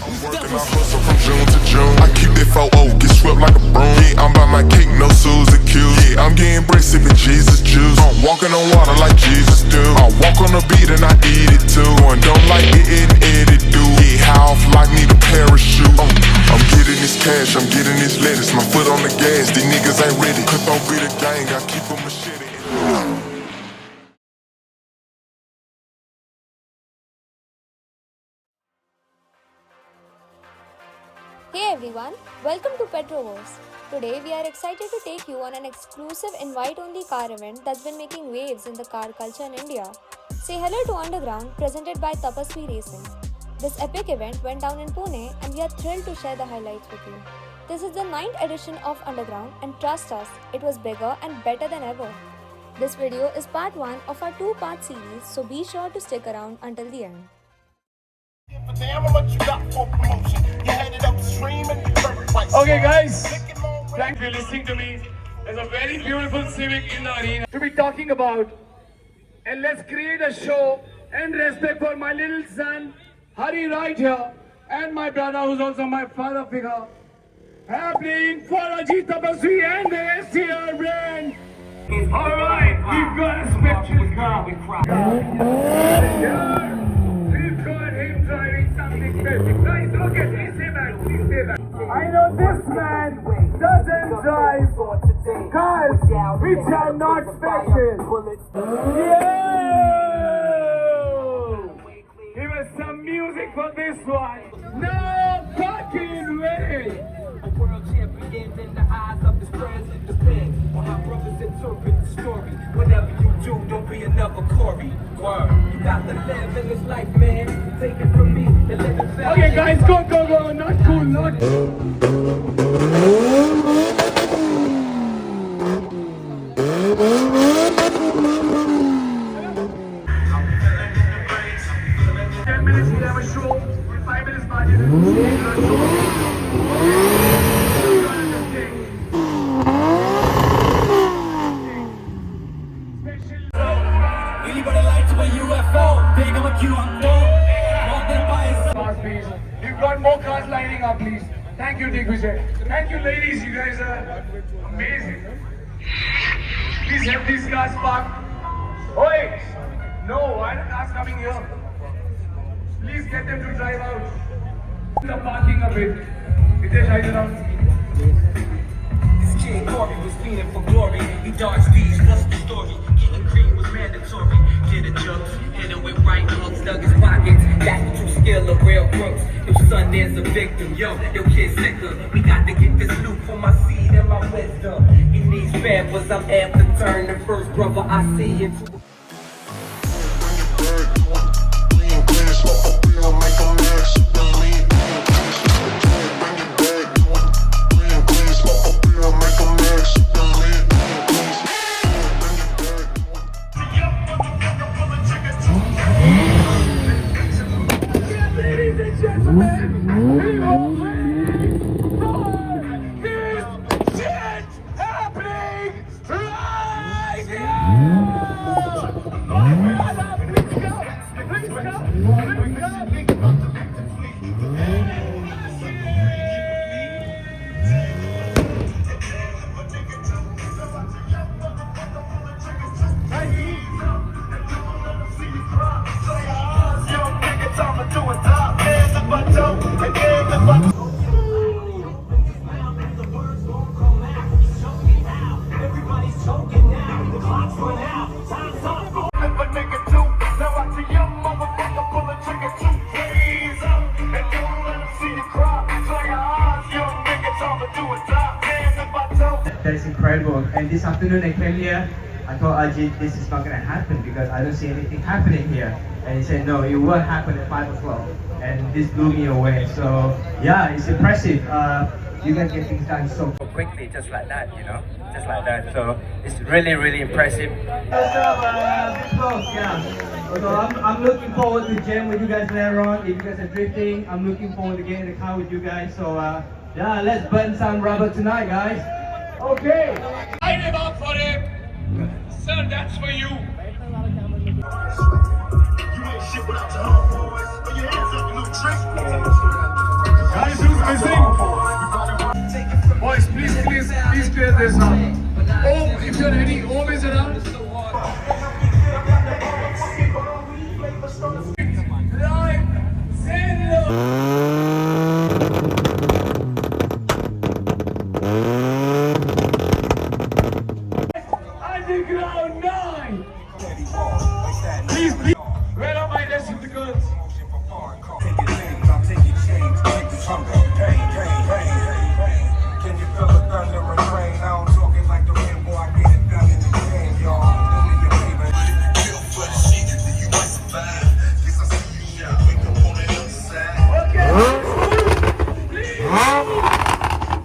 I'm working, I hustle from June to June. I keep that 4-0, get swept like a broom. Yeah, I'm by my cake, no Suzy Q. Yeah, I'm getting bread, sipping Jesus juice. I'm walking on water like Jesus do. I walk on the beat and I eat it too. And don't like it and edit do. Yeah, high off like need a parachute. I'm getting this cash, I'm getting this lettuce. My foot on the gas, these niggas ain't ready. Cause don't be the gang, I keep a machete. Hey everyone, welcome to Petrovers. Today we are excited to take you on an exclusive invite-only car event that's been making waves in the car culture in India. Say hello to Underground, presented by Tapasvi Racing. This epic event went down in Pune and we are thrilled to share the highlights with you. This is the 9th edition of Underground and trust us, it was bigger and better than ever. This video is part 1 of our 2-part series, so be sure to stick around until the end. Okay guys, thank you for listening to me. There's a very beautiful Civic in the arena to be talking about. And let's create a show and respect for my little son, Hari right here, and my brother who's also my father figure. Happening for Ajit Tapasvi and the STR brand. Alright, we've got a special car. We've got him driving something special. Guys, look at me, say that, please say that. I know this man doesn't drive cars which are not special. Yo! Give us some music for this one. No fucking way! World champion in the eyes of his friends. It depends on how brothers interpret the story. Whatever you do, don't be another Corey. Word. You got to live in this life, man. Take it from me. Okay, guys, go. Not cool, not cool. 10 minutes, we have a show. 5 minutes, Anybody like to a UFO? Big on a Q on We've got more cars lining up, please. Thank you, Digvijay. Thank you, ladies. You guys are amazing. Please have these cars parked. Oi! No, why are the cars coming here? Please get them to drive out. The parking a bit. Hitesh, hide around. This kid Corey was feeling for glory. He dodged these. What's the story? Getting green was mandatory. Get a jump, hit him with right hooks, dug his pockets. That's the true skill of real crooks. Your son there's a victim, yo, your kid's sicker. We got to get this loot for my seed and my wisdom. He needs pampers, I'm amped to turn the first brother I see into. That's incredible. And this afternoon I came here, I told Ajit this is not going to happen because I don't see anything happening here. And he said, no, it will happen at 5 o'clock. And this blew me away. So yeah, it's impressive. You guys get things done so quickly, just like that, you know, just like that. So it's really, really impressive. So I'm looking forward to jam with you guys later on. If you guys are drifting, I'm looking forward to getting in the car with you guys. So yeah, let's burn some rubber tonight, guys. Okay. I live up for him. Sir, that's for you. You ain't shit without your homeboys. Put your hands up, you little trick. this now. Oh, if you're ready, Om is around. Live, zero. Underground 9. Please, please. Where are my receptacles? Can you feel the thunder and rain? I don't talk it like the wind, boy. I get it done in the game, y'all. Do me a favor. Feel for the sheet, then you might survive. Guess I see you now. Wake up on the other side. Okay. Please.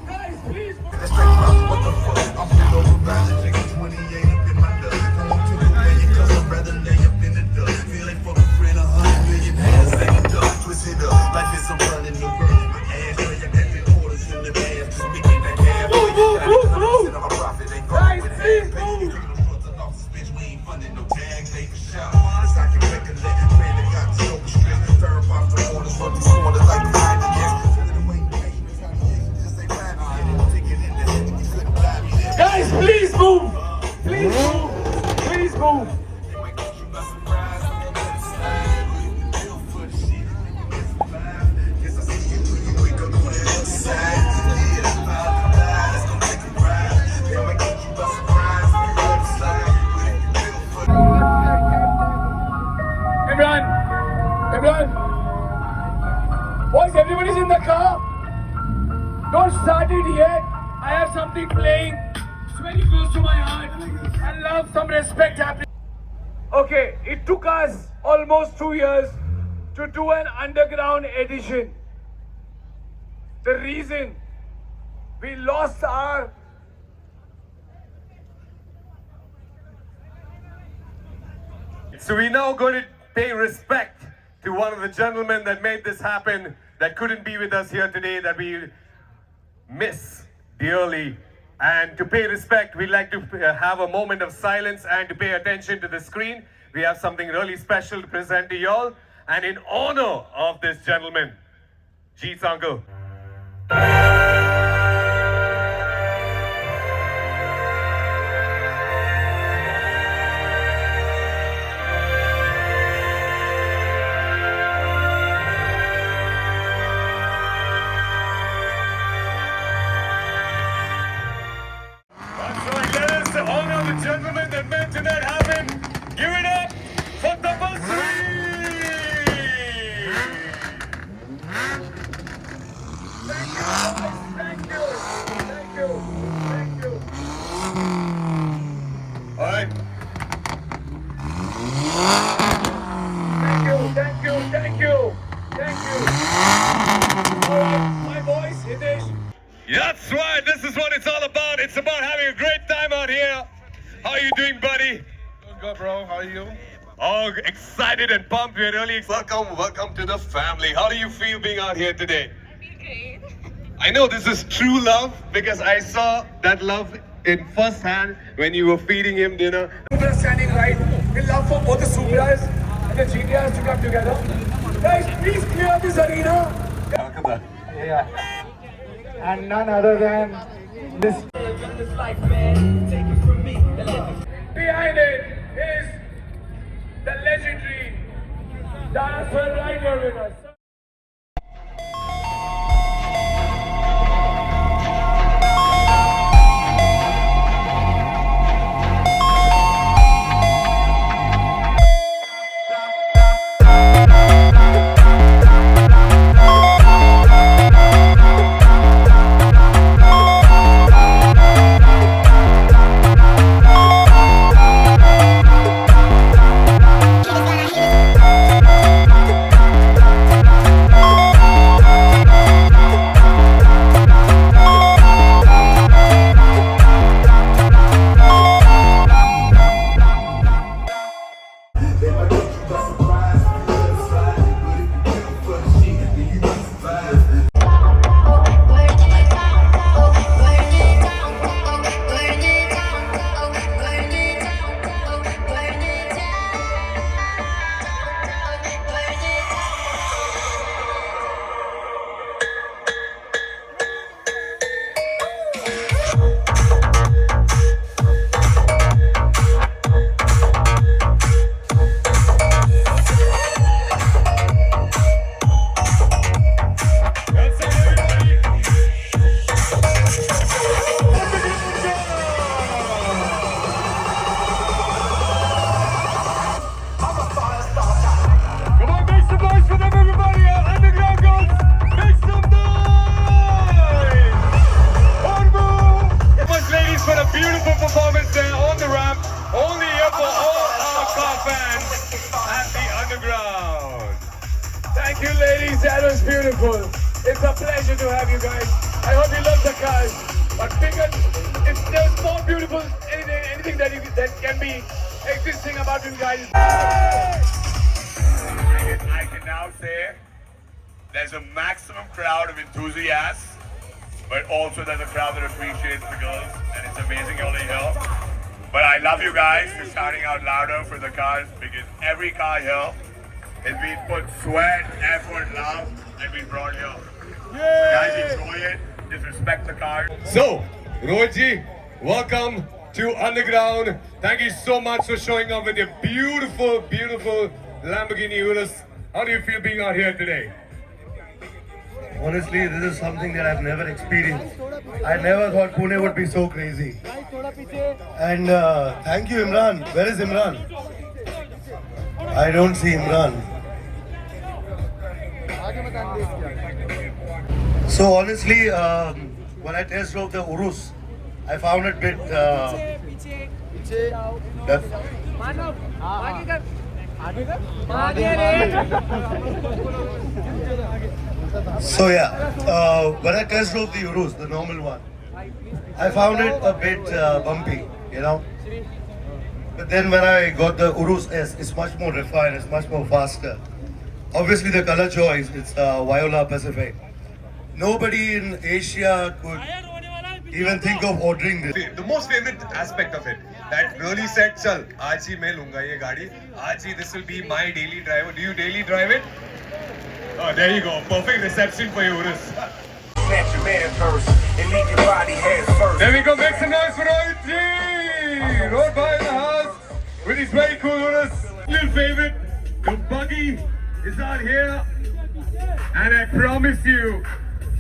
Guys, please. Let's take off what the fuck. I'm pulled over by the chicken 28 up in my dust. Home to the way, cause I'd rather lay up in the dust. Feeling for a friend, 100 million hands. Take a duck, twist it up. Life is a run in the verse. My ass, where you got the orders in the bag. Speaking that gas. Guys, please move. Guys, please move. Please move. Please move. Imran. Boys, everybody's in the car. Don't start it yet. I have something playing. It's very close to my heart. I love some respect happening. Okay, it took us almost 2 years to do an underground edition. The reason we lost our So we're now going to pay respect to one of the gentlemen that made this happen, that couldn't be with us here today, that we miss dearly. And to pay respect, we'd like to have a moment of silence and to pay attention to the screen. We have something really special to present to y'all. And in honor of this gentleman, Jeet's uncle. Gentlemen that made tonight happen, give it up for the Thank you. All right. Thank you. All right, my voice, Hitesh. That's right. This is what it's all about. It's about having a great time out here. How are you doing, buddy? Doing good, bro. How are you? Oh, excited and pumped. We're really excited. Welcome to the family. How do you feel being out here today? I feel great. I know this is true love because I saw that love in first hand when you were feeding him dinner. Supra standing right. We love for both the Supras and the GTRs to come together. Guys, please clear this arena. Yeah. And none other than this. Behind it is the legendary dancer right here with us. It's a pleasure to have you guys. I hope you love the cars. But figure, if there's more beautiful anything that can be existing about you guys. I can now say there's a maximum crowd of enthusiasts, but also there's a crowd that appreciates the girls, and it's amazing you're here. But I love you guys for shouting out louder for the cars, because every car here has been put sweat, effort, love, and been brought here. So guys, enjoy it. Just respect the car. So, Rohitji, welcome to Underground. Thank you so much for showing up with your beautiful, beautiful Lamborghini Urus. How do you feel being out here today? Honestly, this is something that I've never experienced. I never thought Pune would be so crazy. And thank you, Imran. Where is Imran? I don't see Imran. So honestly, when I test drove the Urus, I found it a bit so yeah, when I test drove the Urus, the normal one, I found it a bit bumpy, you know. But then when I got the Urus S, it's much more refined, it's much more faster. Obviously the color choice, it's Viola Pacific. Nobody in Asia could even think of ordering this. The most favorite aspect of it, that really said, "Chal, aaj hi main lunga ye gaadi. Aaj hi this will be my daily driver." Do you daily drive it? Oh, there you go. Perfect reception for your Urus. Snatch your man purse and leave your body hands first. There we go. Make some noise for Rohitji. Road by the house with his very cool Urus. Little favorite, the buggy is out here, and I promise you,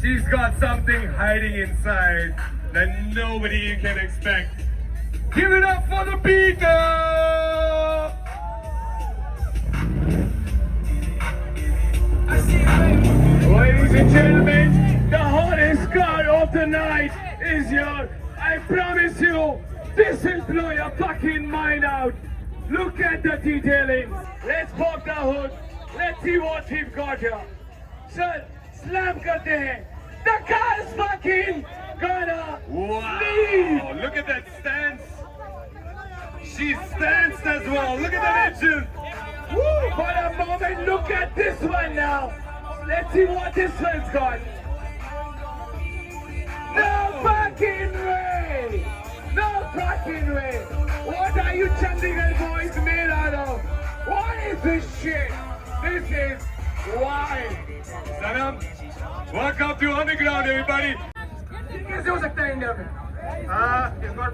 she's got something hiding inside that nobody can expect. Give it up for the Peter! Ladies and gentlemen, the hottest car of the night is here. I promise you, this will blow your fucking mind out. Look at the detailing. Let's pop the hood. Let's see what we've got here. Sir, slam karte hain. The car is fucking gonna leave. Look at that stance. She stanced as well. Look at that engine. Woo! For a moment, look at this one now. Let's see what this one's got. No fucking way! No fucking way! What are you Chandigarh boys made out of? What is this shit? This is wild. Sanam, welcome to Underground, everybody. कैसे हो सकता है India में? It's got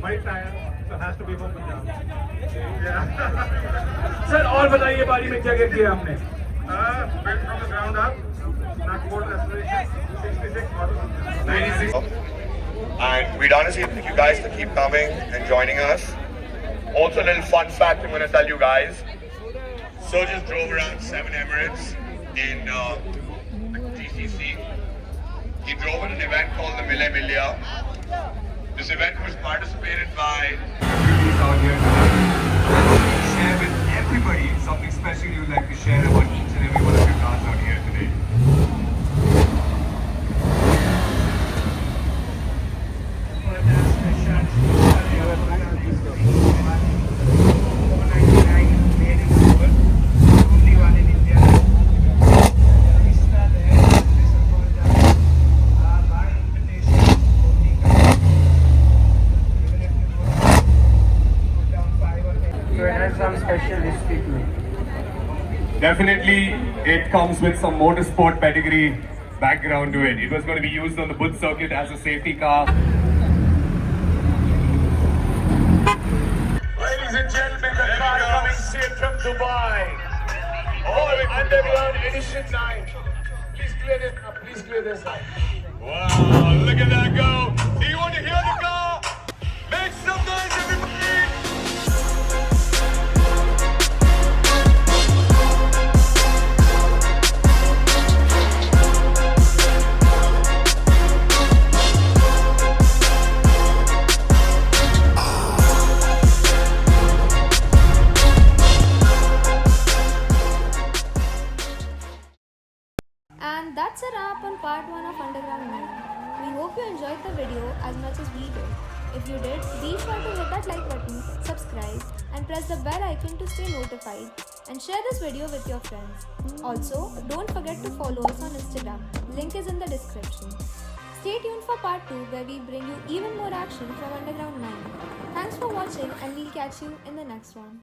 white tire, so it has to be from Punjab. Sir और बताइए बारी में क्या क्या किया हमने? Built from the ground up, Nagpur restoration, 66 model. 96. And we'd honestly like you guys to keep coming and joining us. Also, a little fun fact I'm going to tell you guys. So just drove around 7 Emirates in GCC. He drove at an event called the Mille Miglia. This event was participated by out here today. Share with everybody something special you'd like to share about each and every one of your cars out here today. Definitely, it comes with some motorsport pedigree background to it. It was going to be used on the Buddh circuit as a safety car. Ladies and gentlemen, the car coming straight from Dubai. All Underground Edition 9. Please clear this up. Please clear this up. Wow, look at that go. Do you want to hear the car? Make some noise, everybody. And that's a wrap wrap on part 1 of Underground 9. We hope you enjoyed the video as much as we did. If you did, be sure to hit that like button, subscribe, and press the bell icon to stay notified, and share this video with your friends. Also, don't forget to follow us on Instagram. Link is in the description. Stay tuned for part 2 where we bring you even more action from Underground 9. Thanks for watching and we'll catch you in the next one.